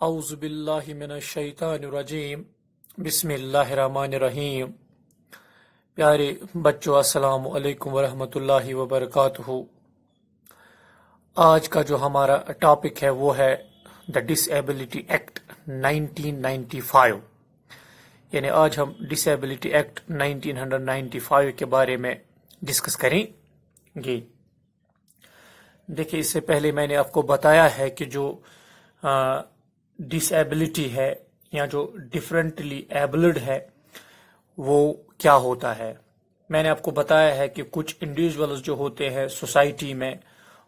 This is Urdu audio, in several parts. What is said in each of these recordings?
اعوذ باللہ من الشیطان الرجیم بسم اللہ الرحمن الرحیم۔ پیارے بچوں، السلام علیکم ورحمۃ اللہ وبرکاتہ۔ آج کا جو ہمارا ٹاپک ہے وہ ہے دا ڈسیبلٹی ایکٹ 1995، یعنی آج ہم ڈسیبلٹی ایکٹ 1995 کے بارے میں ڈسکس کریں گے۔ دیکھیں، اس سے پہلے میں نے آپ کو بتایا ہے کہ جو ڈسیبلٹی ہے یا جو ڈفرینٹلی ایبلڈ ہے وہ کیا ہوتا ہے۔ میں نے آپ کو بتایا ہے کہ کچھ انڈیویجولز جو ہوتے ہیں سوسائٹی میں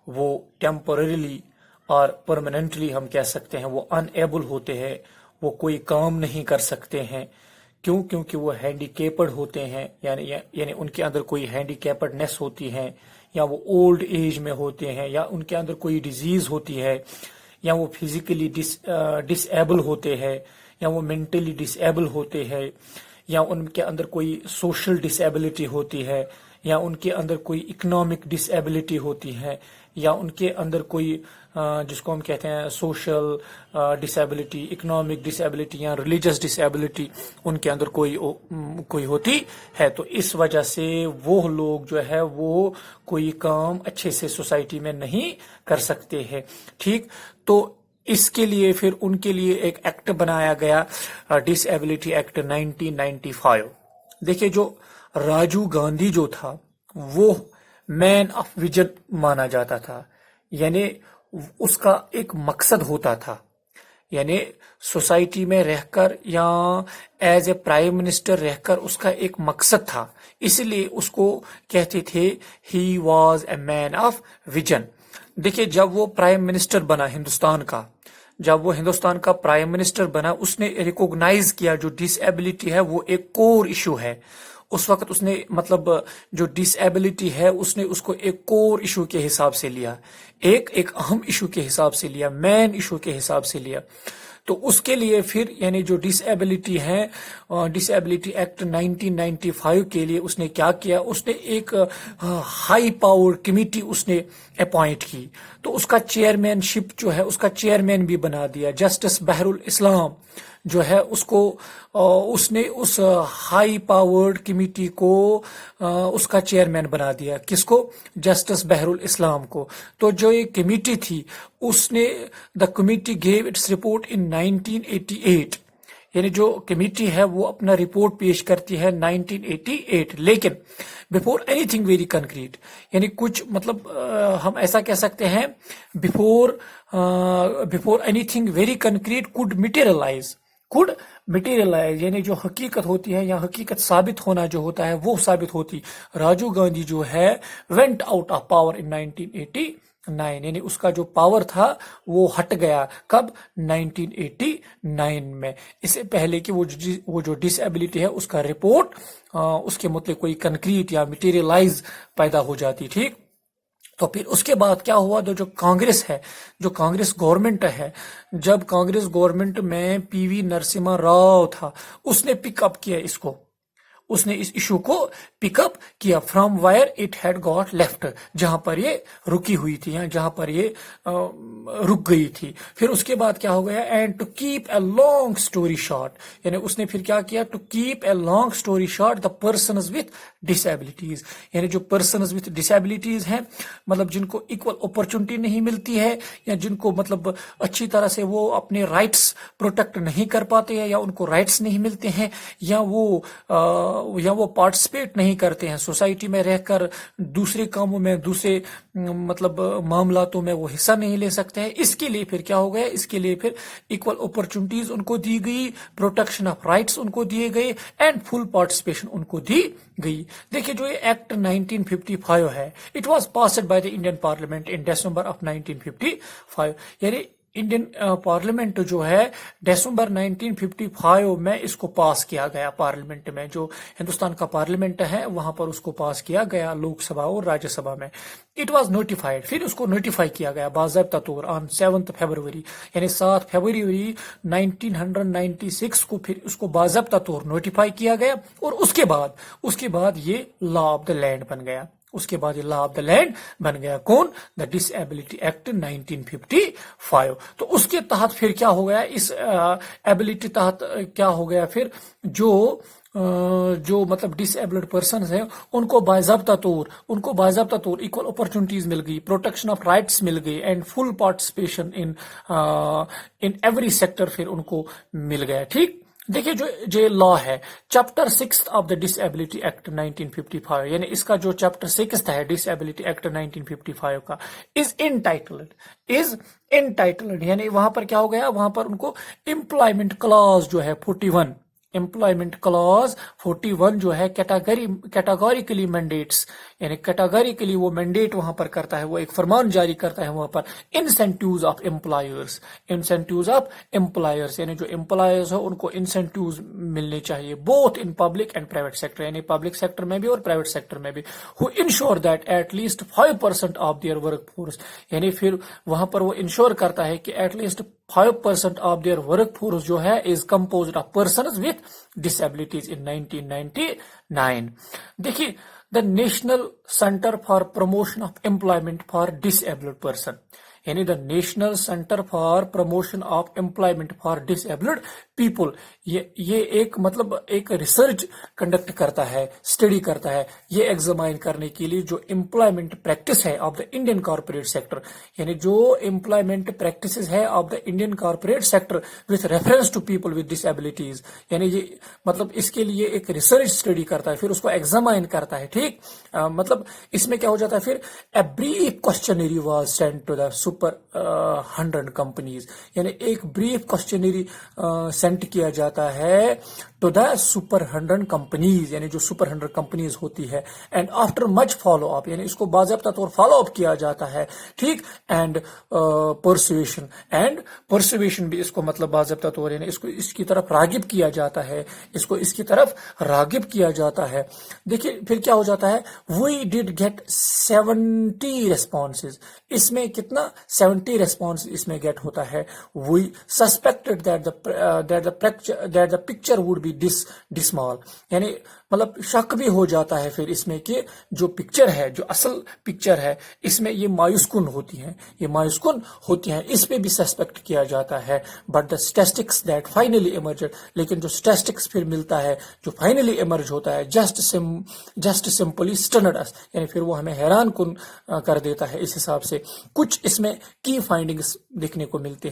وہ ٹیمپرریلی اور پرماننٹلی ہم کہہ سکتے ہیں وہ ان ایبل ہوتے ہیں، وہ کوئی کام نہیں کر سکتے ہیں۔ کیوں؟ کیونکہ وہ ہینڈی کیپڈ ہوتے ہیں، یعنی ان کے اندر کوئی ہینڈی کیپڈنس ہوتی ہے، یا وہ اولڈ ایج میں ہوتے ہیں، یا ان کے اندر کوئی ڈیزیز ہوتی ہے، یا وہ فزیکلی ڈس ایبل ہوتے ہیں، یا وہ مینٹلی ڈس ایبل ہوتے ہیں، یا ان کے اندر کوئی سوشل ڈس ایبلٹی ہوتی ہے، یا ان کے اندر کوئی اکنامک ڈس ایبلٹی ہوتی ہے، یا ان کے اندر کوئی جس کو ہم کہتے ہیں سوشل ڈس ایبلٹی، اکنامک ڈس ایبلٹی یا ریلیجس ڈس ایبلٹی ان کے اندر کوئی ہوتی ہے۔ تو اس وجہ سے وہ لوگ جو ہے وہ کوئی کام اچھے سے سوسائٹی میں نہیں کر سکتے ہیں، ٹھیک۔ تو اس کے لیے پھر ان کے لیے ایک ایکٹ بنایا گیا، ڈس ایبلٹی ایکٹ 1995۔ دیکھیں، جو راجیو گاندھی جو تھا وہ مین آف ویژن مانا جاتا تھا، یعنی اس کا ایک مقصد ہوتا تھا، یعنی سوسائٹی میں رہ کر یا ایز اے پرائم منسٹر رہ کر اس کا ایک مقصد تھا، اس لیے اس کو کہتے تھے he was a man of vision. دیکھیے، جب وہ پرائم منسٹر بنا ہندوستان کا، جب وہ ہندوستان کا پرائم منسٹر بنا، اس نے ریکوگنائز کیا جو ڈس ایبلٹی ہے وہ ایک کور ایشو ہے۔ اس وقت اس نے جو ڈس ایبلٹی ہے اس نے اس کو ایک کور ایشو کے حساب سے لیا، ایک اہم ایشو کے حساب سے لیا، مین ایشو کے حساب سے لیا۔ تو اس کے لیے پھر یعنی جو ڈس ایبلٹی ہے، ڈس ایبلٹی ایکٹ 1995 کے لیے اس نے کیا کیا، اس نے ایک ہائی پاور کمیٹی اس نے اپوائنٹ کی۔ تو اس کا چیئرمین شپ جو ہے اس کا چیئرمین بھی بنا دیا، جسٹس بحر الاسلام جو ہے اس نے اس ہائی پاورڈ کمیٹی کو اس کا چیئرمین بنا دیا۔ کس کو؟ جسٹس بحر الاسلام کو۔ تو جو یہ کمیٹی تھی اس نے the committee gave its report in 1988، یعنی جو کمیٹی ہے وہ اپنا رپورٹ پیش کرتی ہے 1988، لیکن before anything very concrete, یعنی کچھ ہم ایسا کہہ سکتے ہیں before anything very concrete could materialise, یعنی جو حقیقت ہوتی ہے یا حقیقت ثابت ہونا جو ہوتا ہے وہ ثابت ہوتی۔ راجیو گاندھی جو ہے وینٹ آؤٹ آف پاور ان 1989، یعنی اس کا جو پاور تھا وہ ہٹ گیا۔ کب؟ 1989 میں۔ اس سے پہلے کہ وہ جو ڈس ایبلٹی ہے اس کا رپورٹ اس کے متعلق کوئی کنکریٹ یا مٹیریلائز پیدا ہو جاتی، ٹھیک۔ تو پھر اس کے بعد کیا ہوا، جو کانگریس ہے، جو کانگریس گورنمنٹ ہے، جب کانگریس گورنمنٹ میں پی وی نرسمہا راؤ تھا، اس نے پک اپ کیا اس نے اس ایشو کو پک اپ کیا from wire it had got left, جہاں پر یہ رکی ہوئی تھی یا جہاں پر یہ رک گئی تھی۔ پھر اس کے بعد کیا ہو گیا، and to cap a long story short, یعنی اس نے پھر کیا کیا، to cap a long story short, the persons with disabilities, یعنی جو پرسنز وتھ ڈس ایبلٹیز ہیں، جن کو ایکول اپرچونٹی نہیں ملتی ہے، یا جن کو اچھی طرح سے وہ اپنے رائٹس پروٹیکٹ نہیں کر پاتے ہیں، یا ان کو رائٹس نہیں ملتے ہیں، یا وہ پارٹیسپیٹ نہیں کرتے ہیں سوسائٹی میں رہ کر، دوسرے کاموں میں، دوسرے معاملاتوں میں وہ حصہ نہیں لے سکتے ہیں۔ اس کے لیے پھر کیا ہو گیا، اس کے لیے پھر ایکول اپرچونٹیز ان کو دی گئی، پروٹیکشن آف رائٹس ان کو دیے گئے، اینڈ فل پارٹیسپیشن ان کو دی گئی۔ دیکھیے، جو یہ ایکٹ 1955 ہے، it was passed by the Indian parliament in December of 1955، یعنی انڈین پارلیمنٹ جو ہے دسمبر 1955 میں اس کو پاس کیا گیا، پارلیمنٹ میں جو ہندوستان کا پارلیمنٹ ہے وہاں پر اس کو پاس کیا گیا، لوک سبھا اور راجیہ سبھا میں۔ اٹ واز نوٹیفائڈ، پھر اس کو نوٹیفائی کیا گیا باضابطہ طور آن 7 فروری، یعنی 7 فروری 1996 کو پھر اس کو باضابطہ طور نوٹیفائی کیا گیا، اور اس کے بعد یہ لا آف دا لینڈ بن گیا۔ اس کے بعد یہ لا آف دا لینڈ بن گیا کون؟ دا ڈسیبلٹی ایکٹ 1955. تو اس کے تحت پھر کیا ہو گیا؟ اس ایبلٹی تحت کیا ہو گیا پھر؟ جو مطلب ڈس ایبلڈ پرسنز ہیں ان کو باضابطہ طور ایکول اپرچونٹیز مل گئی، پروٹیکشن آف رائٹس مل گئی، and full participation in every sector پھر ان کو مل گیا. ٹھیک، دیکھیے جو لا ہے chapter 6 of the disability act 1955، یعنی اس کا جو چیپٹر 6 ہے ڈسیبلٹی ایکٹ 1955 کا، از انٹائٹلڈ، یعنی وہاں پر کیا ہو گیا؟ وہاں پر ان کو امپلائمنٹ کلاز جو ہے 41 امپلائمنٹ کلاز 41 جو ہے کیٹاگوریکلی مینڈیٹس، یعنی کیٹاگوریکلی وہ مینڈیٹ وہاں پر کرتا ہے، وہ ایک فرمان جاری کرتا ہے وہاں پر انسینٹیوز آف امپلائرز، یعنی جو امپلائرز ہو ان کو انسینٹیوز ملنے چاہیے، both in public and private sector, یعنی پبلک سیکٹر میں بھی اور پرائیویٹ سیکٹر میں بھی، ہو ensure that at least 5% of their work force, یعنی پھر وہاں پر وہ انشور کرتا ہے کہ at least 5% of their work force جو ہے is composed of persons with disabilities in 1999. دیکھیے the national centre for promotion of employment for disabled person, یعنی the national centre for promotion of employment for disabled people, یہ ایک مطلب ایک ریسرچ کنڈکٹ کرتا ہے، اسٹڈی کرتا ہے، یہ ایگزامائن کرنے کے لیے جو امپلائمنٹ پریکٹس ہے of the Indian corporate sector, یعنی جو امپلائمنٹ پریکٹسز ہے of the Indian corporate sector with reference to people with disabilities, یعنی یہ مطلب اس کے لیے ایک ریسرچ اسٹڈی کرتا ہے، پھر اس کو ایگزامائن کرتا ہے. ٹھیک، مطلب اس میں کیا ہو جاتا ہے پھر a brief questionnaire was sent to the super 100 companies, یعنی ایک بریف کوسچنری سینٹ کیا جاتا ہے ٹو دا سپر 100 کمپنیز، یعنی جو سپر 100 کمپنیز ہوتی ہے، and after much follow up, یعنی اس کو باضابطہ طور فالو اپ کیا جاتا ہے. ٹھیک، اینڈ پرسویشن بھی اس کو مطلب باضابطہ طور، یعنی اس کو اس کی طرف راغب کیا جاتا ہے، دیکھیے پھر کیا ہو جاتا ہے، وی ڈڈ گیٹ 70 ریسپانسز، اس میں کتنا 70 ریسپانس اس میں گیٹ ہوتا ہے. We suspected that the picture would be dismal, یعنی مطلب شک بھی ہو جاتا ہے پھر اس میں کہ جو پکچر ہے، جو اصل پکچر ہے، اس میں یہ مایوس کن ہوتی ہیں، اس پہ بھی سسپیکٹ کیا جاتا ہے. But the statistics that finally emerged, لیکن جو اسٹیٹسٹکس پھر ملتا ہے، جو فائنلی ایمرج ہوتا ہے، جسٹ سمپلی اسٹنڈ اس، یعنی پھر وہ ہمیں حیران کن کر دیتا ہے. اس حساب سے کچھ اس میں کی فائنڈنگز دیکھنے کو ملتے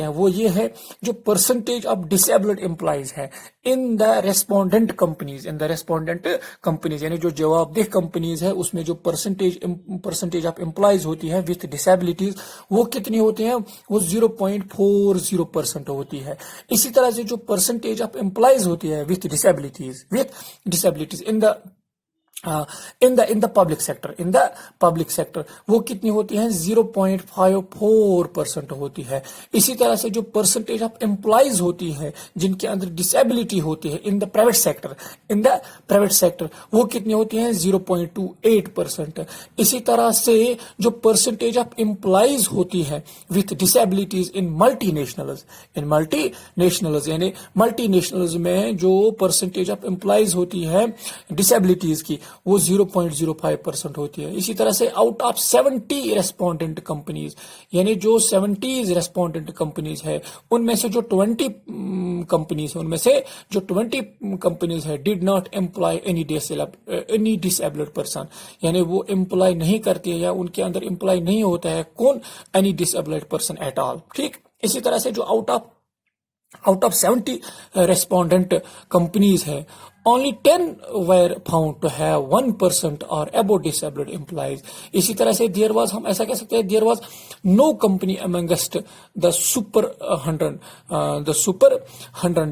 ہیں، وہ یہ ہے جو پرسنٹیج آف ڈسیبلڈ امپلائیز ہے ان دا ریسپونڈنٹ کمپنیز، یعنی جو جواب دہ کمپنیز ہے، اس میں جو پرسنٹیج آف امپلائیز ہوتی ہے وتھ ڈسیبلٹیز، وہ کتنی ہوتی ہیں؟ وہ 0.40% ہوتی ہے. اسی طرح سے جو پرسنٹیج آف امپلائیز ہوتی ہے with disabilities in the public sector وہ کتنی ہوتی ہیں؟ 0.54% ہوتی ہے. اسی طرح سے جو پرسنٹیج آف امپلائیز ہوتی ہے جن کے اندر ڈسیبلٹی ہوتی ہے ان دا پرائیویٹ سیکٹر وہ کتنی ہوتی ہیں؟ 0.28%. اسی طرح سے جو پرسنٹیج آف امپلائیز ہوتی ہے with disabilities in multi nationals, یعنی ملٹی نیشنلز میں جو پرسنٹیج آف امپلائیز ہوتی ہے ڈسیبلٹیز کی، وہ 0.05% ہوتی ہے. اسی طرح سے آؤٹ آف 70 ریسپونڈنٹ کمپنیز، یعنی جو 70 ریسپونڈنٹ کمپنیز ہے، ان میں سے جو 20 کمپنیز ہے did not employ any disabled person, یعنی وہ امپلائی نہیں کرتی ہے یا ان کے اندر امپلائی نہیں ہوتا ہے کون؟ Any disabled person at all. ٹھیک، اسی طرح سے جو آؤٹ آف 70 ریسپونڈنٹ کمپنیز ہے، only 10 were found to have 1% or above disabled employees. اسی طرح سے ہم ایسا کہہ سکتے ہیں there was no company amongst the super 100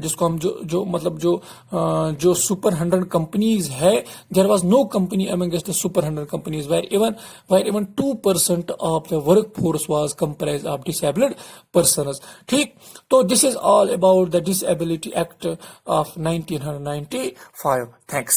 جس کو ہم جو super 100 companies ہے، there was no company amongst the super 100 companies where even 2% of the workforce was comprised of disabled persons. ٹھیک، تو this is all about the Disability Act of 1995. Thanks.